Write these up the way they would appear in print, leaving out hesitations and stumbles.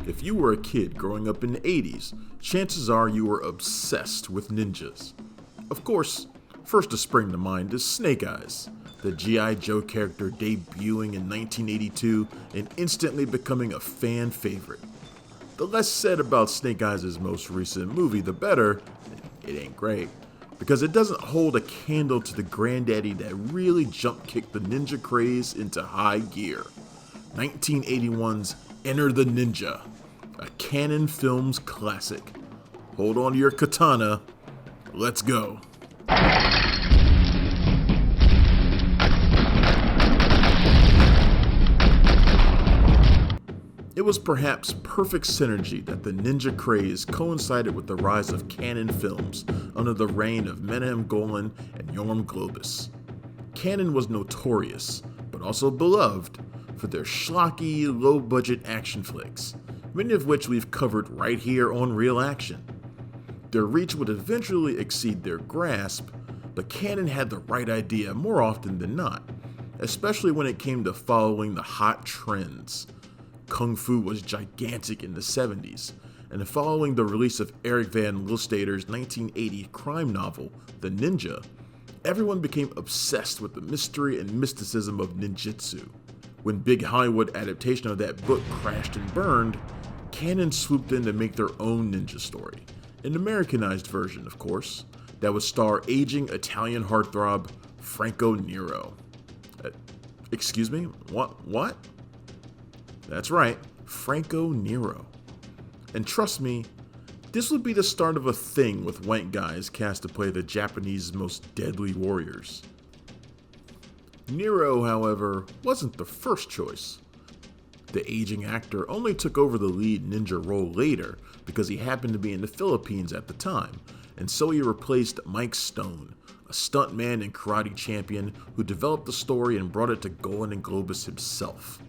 If you were a kid growing up in the 80s, chances are you were obsessed with ninjas. Of course, first to spring to mind is Snake Eyes, the G.I. Joe character debuting in 1982 and instantly becoming a fan favorite. The less said about Snake Eyes' most recent movie, the better. It ain't great, because it doesn't hold a candle to the granddaddy that really jump-kicked the ninja craze into high gear. 1981's Enter the Ninja, a Canon Films classic. Hold on to your katana. Let's go. It was perhaps perfect synergy that the ninja craze coincided with the rise of Canon Films under the reign of Menahem Golan and Yorm Globus. Canon was notorious, but also beloved, for their schlocky, low-budget action flicks, many of which we've covered right here on Real Action. Their reach would eventually exceed their grasp, but Canon had the right idea more often than not, especially when it came to following the hot trends. Kung Fu was gigantic in the 70s, and following the release of Eric Van Lustbader's 1980 crime novel, The Ninja, everyone became obsessed with the mystery and mysticism of ninjutsu. When big Hollywood adaptation of that book crashed and burned, Canon swooped in to make their own ninja story, an Americanized version, of course, that would star aging Italian heartthrob Franco Nero. Excuse me? What? That's right, Franco Nero. And trust me, this would be the start of a thing with white guys cast to play the Japanese most deadly warriors. Nero, however, wasn't the first choice. The aging actor only took over the lead ninja role later because he happened to be in the Philippines at the time, and so he replaced Mike Stone, a stuntman and karate champion who developed the story and brought it to Golan and Globus himself.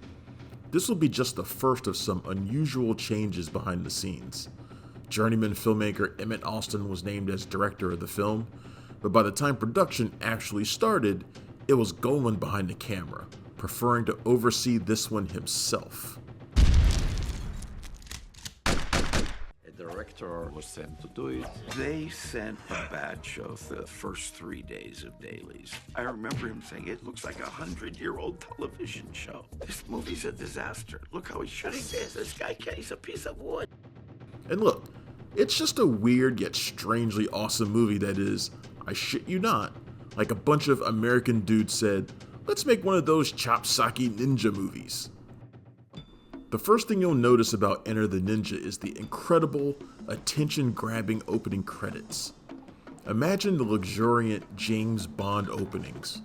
This will be just the first of some unusual changes behind the scenes. Journeyman filmmaker Emmett Alston was named as director of the film, but by the time production actually started, it was Golan behind the camera, preferring to oversee this one himself. A director was sent to do it. They sent a batch of the first 3 days of dailies. I remember him saying, it looks like a 100-year-old television show. This movie's a disaster. Look how he's shooting this. This guy carries a piece of wood. And look, it's just a weird yet strangely awesome movie that is, I shit you not, like a bunch of American dudes said, let's make one of those chopsaki ninja movies. The first thing you'll notice about Enter the Ninja is the incredible, attention-grabbing opening credits. Imagine the luxuriant James Bond openings,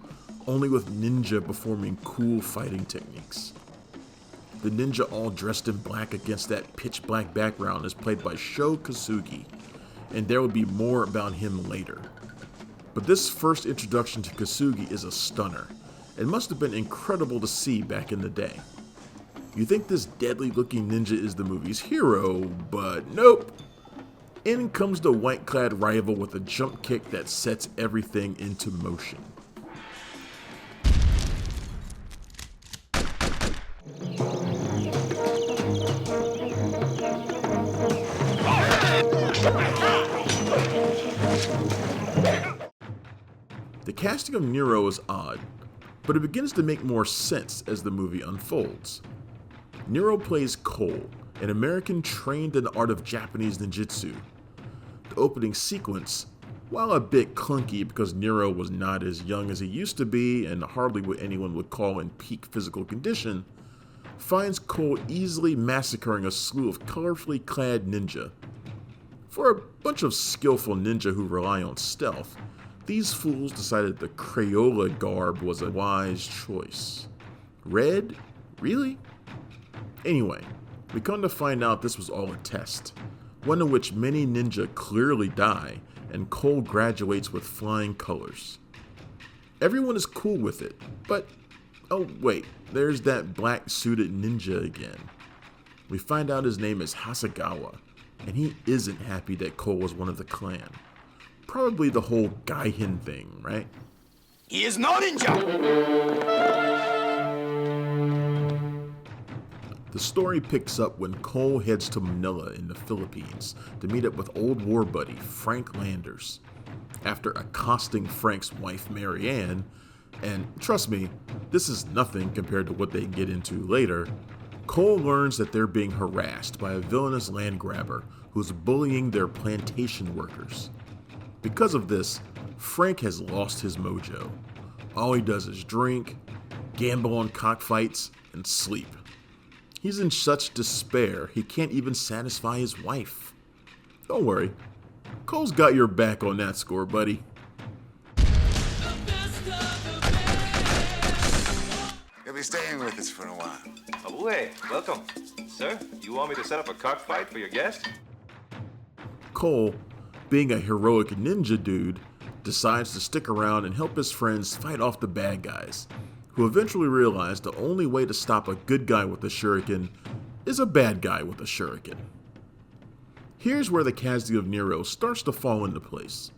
only with ninja performing cool fighting techniques. The ninja all dressed in black against that pitch-black background is played by Sho Kosugi, and there will be more about him later. But this first introduction to Kosugi is a stunner. It must have been incredible to see back in the day. You think this deadly-looking ninja is the movie's hero, but nope. In comes the white-clad rival with a jump kick that sets everything into motion. The casting of Nero is odd, but it begins to make more sense as the movie unfolds. Nero plays Cole, an American trained in the art of Japanese ninjutsu. The opening sequence, while a bit clunky because Nero was not as young as he used to be and hardly what anyone would call in peak physical condition, finds Cole easily massacring a slew of colorfully clad ninja. For a bunch of skillful ninja who rely on stealth, these fools decided the Crayola garb was a wise choice. Red? Really? Anyway, we come to find out this was all a test, one in which many ninja clearly die, and Cole graduates with flying colors. Everyone is cool with it, but oh wait, there's that black suited ninja again. We find out his name is Hasegawa, and he isn't happy that Cole was one of the clan. Probably the whole Gaihin thing, right? He is no ninja! The The story picks up when Cole heads to Manila in the Philippines to meet up with old war buddy Frank Landers. After accosting Frank's wife Marianne, and trust me, this is nothing compared to what they get into later, Cole learns that they're being harassed by a villainous land grabber who's bullying their plantation workers. Because of this, Frank has lost his mojo. All he does is drink, gamble on cockfights, and sleep. He's in such despair he can't even satisfy his wife. Don't worry, Cole's got your back on that score, buddy. You'll be staying with us for a while. Abue, welcome. Sir, you want me to set up a cockfight for your guest? Cole, being a heroic ninja dude, decides to stick around and help his friends fight off the bad guys, who eventually realize the only way to stop a good guy with a shuriken is a bad guy with a shuriken. Here's where the casting of Nero starts to fall into place.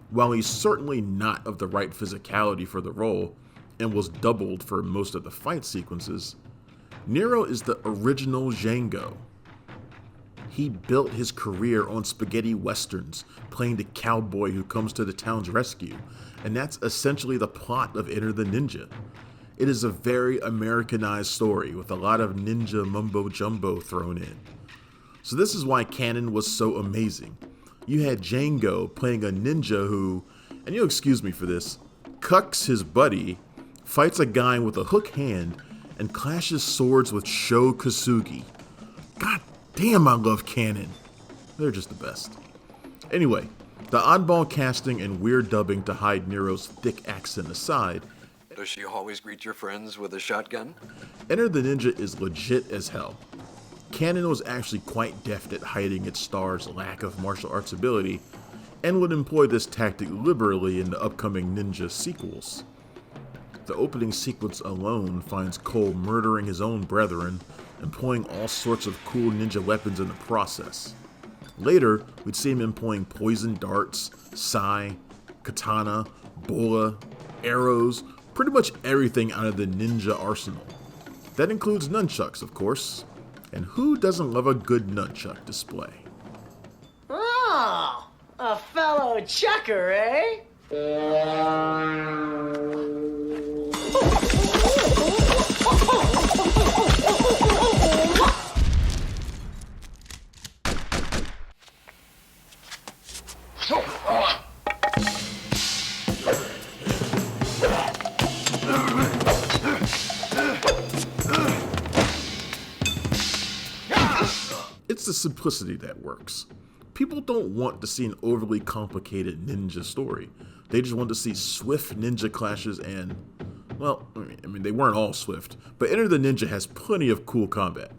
While he's certainly not of the right physicality for the role, and was doubled for most of the fight sequences, Nero is the original Django. He built his career on spaghetti westerns, playing the cowboy who comes to the town's rescue, and that's essentially the plot of Enter the Ninja. It is a very Americanized story with a lot of ninja mumbo jumbo thrown in. So this is why canon was so amazing. You had Django playing a ninja who, and you'll excuse me for this, cucks his buddy, fights a guy with a hook hand, and clashes swords with Sho Kosugi. God damn, I love canon. They're just the best. Anyway, the oddball casting and weird dubbing to hide Nero's thick accent aside, Does she always greet your friends with a shotgun? Enter the Ninja is legit as hell. Canon was actually quite deft at hiding its star's lack of martial arts ability, and would employ this tactic liberally in the upcoming Ninja sequels. The opening sequence alone finds Cole murdering his own brethren, employing all sorts of cool ninja weapons in the process. Later, we'd see him employing poison darts, sai, katana, bola, arrows, pretty much everything out of the ninja arsenal. That includes nunchucks, of course. And who doesn't love a good nunchuck display? Oh, a fellow chucker, eh? It's the simplicity that works. People don't want to see an overly complicated ninja story. They just want to see swift ninja clashes and, well, I mean, they weren't all swift, but Enter the Ninja has plenty of cool combat.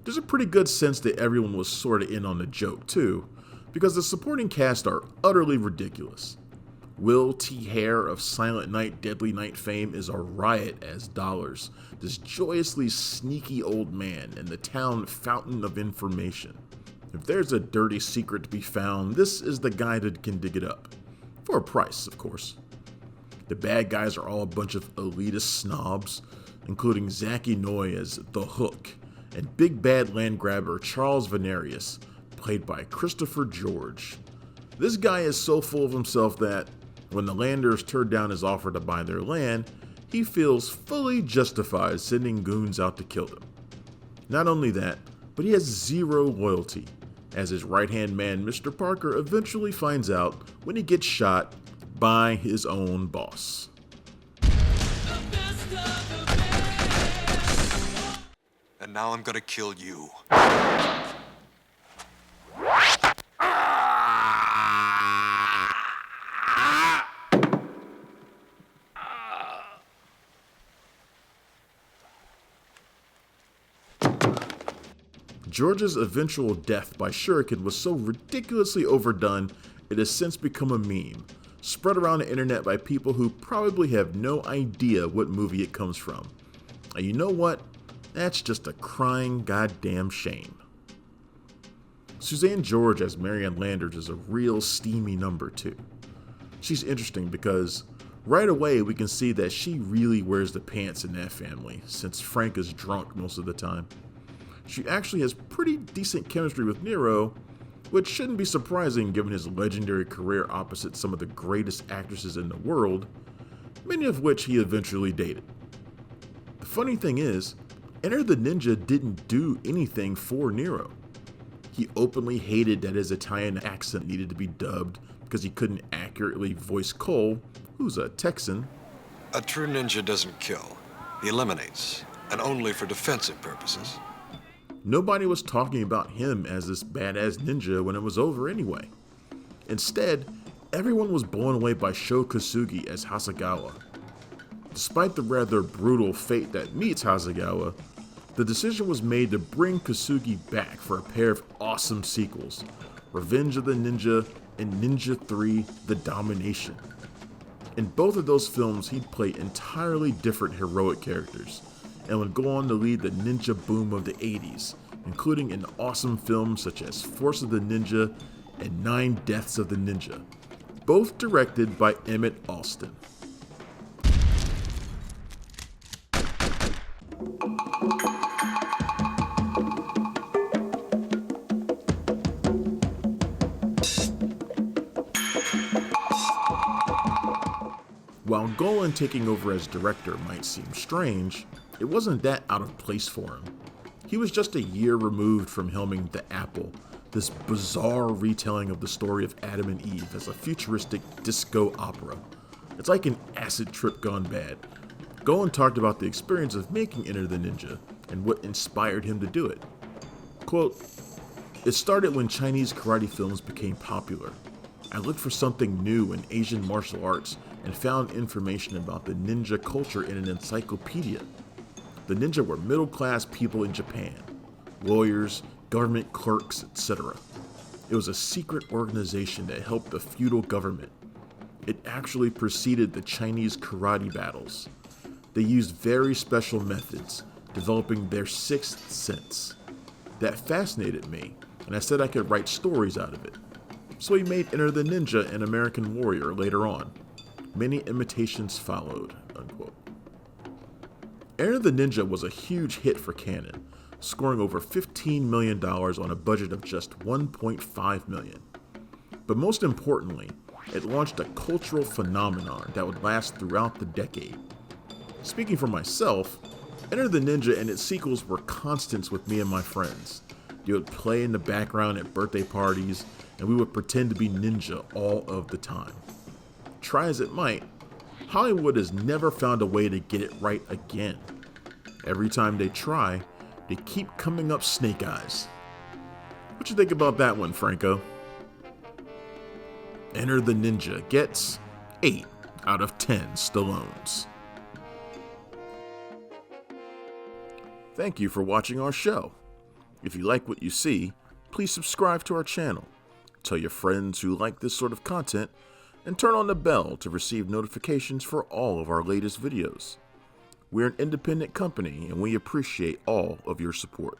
There's a pretty good sense that everyone was sort of in on the joke too, because the supporting cast are utterly ridiculous. Will T. Hare of Silent Night, Deadly Night fame is a riot as Dollars, this joyously sneaky old man and the town fountain of information. If there's a dirty secret to be found, this is the guy that can dig it up. For a price, of course. The bad guys are all a bunch of elitist snobs, including Zachy Noy as The Hook, and big bad land grabber Charles Venerius, played by Christopher George. This guy is so full of himself that, when the Landers turn down his offer to buy their land, he feels fully justified sending goons out to kill them. Not only that, but he has zero loyalty, as his right-hand man Mr. Parker eventually finds out when he gets shot by his own boss. And now I'm gonna kill you. George's eventual death by shuriken was so ridiculously overdone, it has since become a meme, spread around the internet by people who probably have no idea what movie it comes from. And you know what? That's just a crying goddamn shame. Suzanne George as Marianne Landers is a real steamy number too. She's interesting because Right away, we can see that she really wears the pants in that family, since Frank is drunk most of the time. She actually has pretty decent chemistry with Nero, which shouldn't be surprising given his legendary career opposite some of the greatest actresses in the world, many of which he eventually dated. The funny thing is, Enter the Ninja didn't do anything for Nero. He openly hated that his Italian accent needed to be dubbed because he couldn't accurately voice Cole, who's a Texan. A true ninja doesn't kill. He eliminates, and only for defensive purposes. Nobody was talking about him as this badass ninja when it was over anyway. Instead, everyone was blown away by Sho Kosugi as Hasegawa. Despite the rather brutal fate that meets Hasegawa, the decision was made to bring Kosugi back for a pair of awesome sequels, Revenge of the Ninja and Ninja 3: The Domination. In both of those films, he'd play entirely different heroic characters, and would go on to lead the ninja boom of the 80s, including in awesome films such as Force of the Ninja and 9 Deaths of the Ninja, both directed by Emmett Alston. While Golan taking over as director might seem strange, it wasn't that out of place for him. He was just a year removed from helming The Apple, this bizarre retelling of the story of Adam and Eve as a futuristic disco opera. It's like an acid trip gone bad. Golan talked about the experience of making Enter the Ninja and what inspired him to do it. Quote, "It started when Chinese karate films became popular. I looked for something new in Asian martial arts and found information about the ninja culture in an encyclopedia. The ninja were middle-class people in Japan, lawyers, government clerks, etc. It was a secret organization that helped the feudal government. It actually preceded the Chinese karate battles. They used very special methods, developing their sixth sense. That fascinated me, and I said I could write stories out of it. So he made Enter the Ninja and American Warrior later on. Many imitations followed," unquote. Enter the Ninja was a huge hit for Cannon, scoring over $15 million on a budget of just $1.5 million. But most importantly, it launched a cultural phenomenon that would last throughout the decade. Speaking for myself, Enter the Ninja and its sequels were constants with me and my friends. They would play in the background at birthday parties, and we would pretend to be ninja all of the time. Try as it might, Hollywood has never found a way to get it right again. Every time they try, they keep coming up snake eyes. What you think about that one, Franco? Enter the Ninja gets 8 out of 10 Stallones. Thank you for watching our show. If you like what you see, please subscribe to our channel. Tell your friends who like this sort of content, and turn on the bell to receive notifications for all of our latest videos. We're an independent company and we appreciate all of your support.